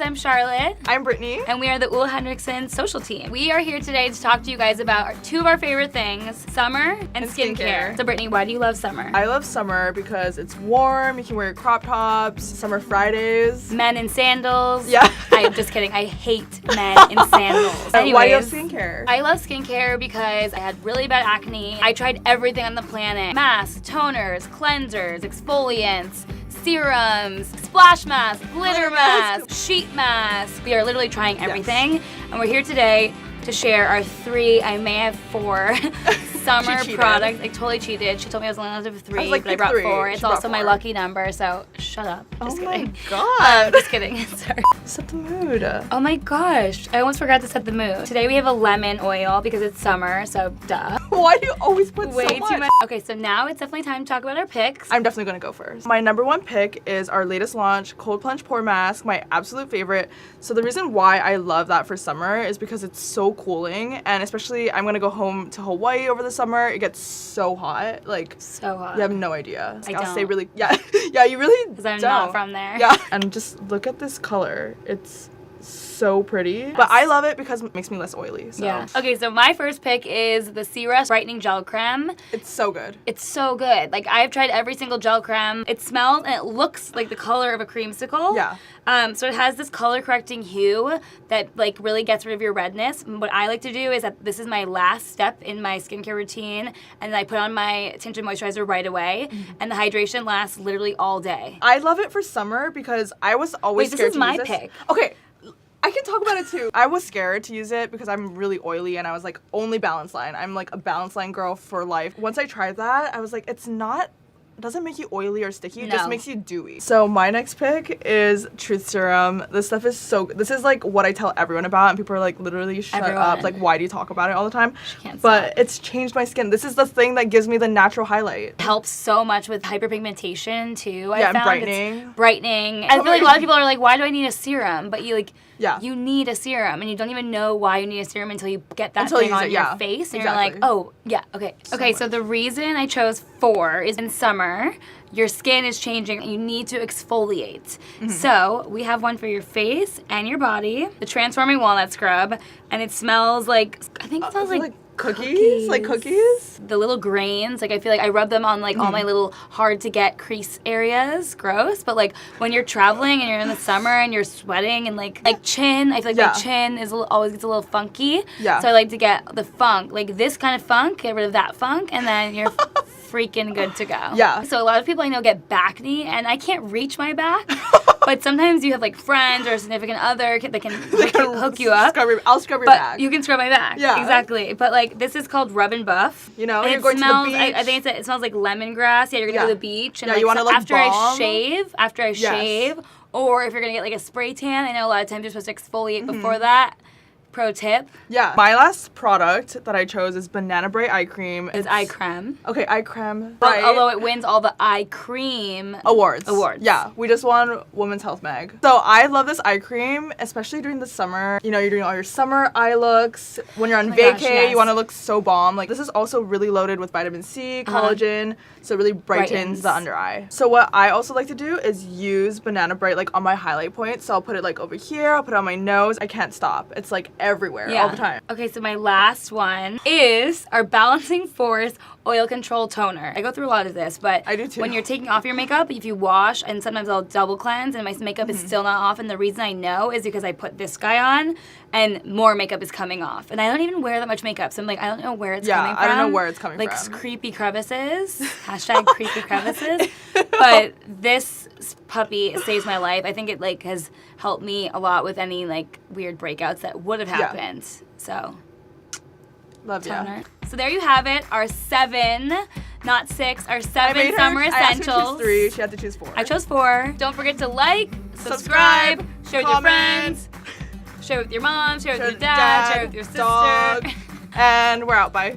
I'm Charlotte. I'm Brittany. And we are the Ole Henriksen social team. We are here today to talk to you guys about two of our favorite things, summer and skincare. So Brittany, why do you love summer? I love summer because it's warm, you can wear crop tops, summer Fridays. Men in sandals. Yeah. I'm just kidding. I hate men in sandals. Anyways, why do you love skincare? I love skincare because I had really bad acne. I tried everything on the planet. Masks, toners, cleansers, exfoliants, serums, splash masks, glitter masks, sheet masks. We are literally trying everything. And we're here today to share our I may have 4 summer products. I totally cheated. She told me I was only allowed to have 3, but I brought 4. It's also my lucky number, so shut up. Just kidding. My god. Just kidding. Sorry. Set the mood. Oh my gosh. I almost forgot to set the mood. Today we have a lemon oil because it's summer, so duh. Why do you always put Way so much? too much. Okay, so now it's definitely time to talk about our picks. I'm definitely gonna go first. My number 1 pick is our latest launch, Cold Plunge Pore Mask, my absolute favorite. So the reason why I love that for summer is because it's so cooling, and especially I'm gonna go home to Hawaii over the summer. It gets so hot, like so hot. You have no idea. I don't. I'll say really, yeah, you really because I'm don't. not from there. Yeah, and just look at this color. It's so pretty. Yes. But I love it because it makes me less oily. So. Yeah. Okay, so my first pick is the Serum Brightening Gel Crème. It's so good. It's so good. Like, I've tried every single gel creme. It smells and it looks like the color of a creamsicle. Yeah. So it has this color correcting hue that like really gets rid of your redness. What I like to do is that this is my last step in my skincare routine, and then I put on my tinted moisturizer right away, and the hydration lasts literally all day. I love it for summer because I was always scared to use this. This is my pick. Okay. I can talk about it too. I was scared to use it because I'm really oily and I was like, only Balance Line. I'm like a Balance Line girl for life. Once I tried that, I was like, it doesn't make you oily or sticky, it just makes you dewy. So my next pick is Truth Serum. This stuff is this is like what I tell everyone about, and people are like, literally shut up. Like, why do you talk about it all the time? She can't but stop. It's changed my skin. This is the thing that gives me the natural highlight. It helps so much with hyperpigmentation too. Yeah, I found brightening. Brightening. I feel like a lot of people are like, why do I need a serum? But you need a serum, and you don't even know why you need a serum until you get that thing on your face, and you're like, oh, yeah, okay. So the reason I chose 4 is in summer, your skin is changing, and you need to exfoliate. So we have one for your face and your body, the Transforming Walnut Scrub, and it smells like, I think it smells like cookies? Like cookies? The little grains, like I feel like I rub them on like all my little hard to get crease areas. Gross, but like when you're traveling and you're in the summer and you're sweating and like chin, I feel like my chin is always gets a little funky. Yeah. So I like to get the funk, like this kind of funk, get rid of that funk, and then you're freaking good to go. Yeah. So a lot of people I know get back knee, and I can't reach my back. But sometimes you have like friends or a significant other that can hook you up. I'll scrub your back. You can scrub my back. Yeah. Exactly. But like this is called Rub and Buff. You know, and you're going to the beach. I think it smells like lemongrass. Yeah, you're gonna go to the beach. And you want to like after balm. after I shave, or if you're gonna get like a spray tan, I know a lot of times you're supposed to exfoliate before that. Pro tip. Yeah. My last product that I chose is Banana Bright Eye Cream. It's eye creme. Okay, eye creme. Right. Although it wins all the eye cream awards. Yeah. We just won Women's Health Mag. So I love this eye cream, especially during the summer. You know, you're doing all your summer eye looks. When you're on vacay, you want to look so bomb. Like, this is also really loaded with vitamin C, collagen, so it really brightens the under eye. So what I also like to do is use Banana Bright like on my highlight points. So I'll put it like over here, I'll put it on my nose. I can't stop. It's like everywhere all the time. Okay, so my last one is our Balancing Force Oil Control Toner. I go through a lot of this, but I do too. When you're taking off your makeup, if you wash, and sometimes I'll double cleanse and my makeup is still not off, and the reason I know is because I put this guy on and more makeup is coming off. And I don't even wear that much makeup, so I'm like, I don't know where it's coming from. I don't know where it's coming from. Like creepy crevices, hashtag creepy crevices. But this puppy saves my life. I think it like has helped me a lot with any like weird breakouts that would have happened. So love toner. So there you have it, our 7, not 6, our 7 summer essentials. I asked her to choose 3, she had to choose 4. I chose 4. Don't forget to like, subscribe, share with your friends, share with your mom, share with your dad, share with your sister. Dog. And we're out, bye.